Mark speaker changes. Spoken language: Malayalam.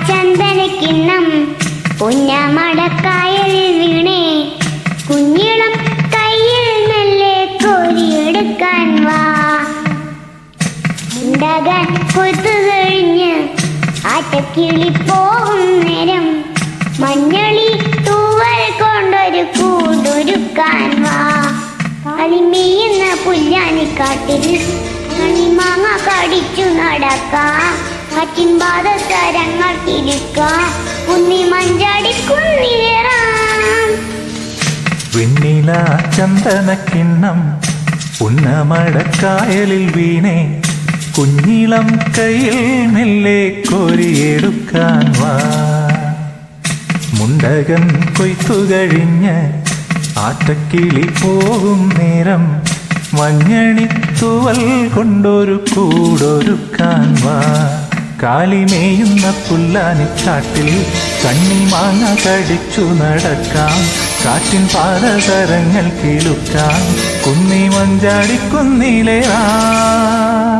Speaker 1: ചന്ദനക്കിണ്ണം പുന്നമടക്കായലിൽ വീണേ കുഞ്ഞിളം കയ്യിൽ നെല്ല് കോരിയെടുക്കാൻ വാ. മുണ്ടകൻ കൊയ്ത്തു കഴിഞ്ഞ് ആറ്റക്കിളി പോകും നേരം മഞ്ഞളി തൂവൽ കൊണ്ടൊരു കൂടൊരുക്കാൻ വാ. കളിമീയുന്ന പുല്ലാനിക്കാട്ടിൽ കണിമാങ്ങ കടിച്ചു നടക്കാം. കാറ്റിൻ പാദസരങ്ങൾ കിളിക്കാം. കുന്നി മഞ്ചാടി കുന്നിലേറാം.
Speaker 2: വെണ്ണില ചന്ദനക്കിണ്ണം പുന്നമടക്കായലിൽ വീണേ കുഞ്ഞിളം കയ്യിൽ നെല്ല് കോരിയെടുക്കാൻ വാ. മുണ്ടകൻ കൊയ്ത്തു കഴിഞ്ഞ് ആറ്റക്കിളി പോകും നേരം മഞ്ഞണിത്തൂവൽ കൊണ്ടൊരു കൂടൊരുക്കാൻ വാ. കാലിമേയുന്ന പുല്ലാനിക്കാട്ടിൽ കണ്ണിമാങ്ങ കടിച്ചു നടക്കാം. കാറ്റിൻ പാദസരങ്ങൾ കിളുക്കാം. കുന്നി മഞ്ചാടി കുന്നിലേറാം.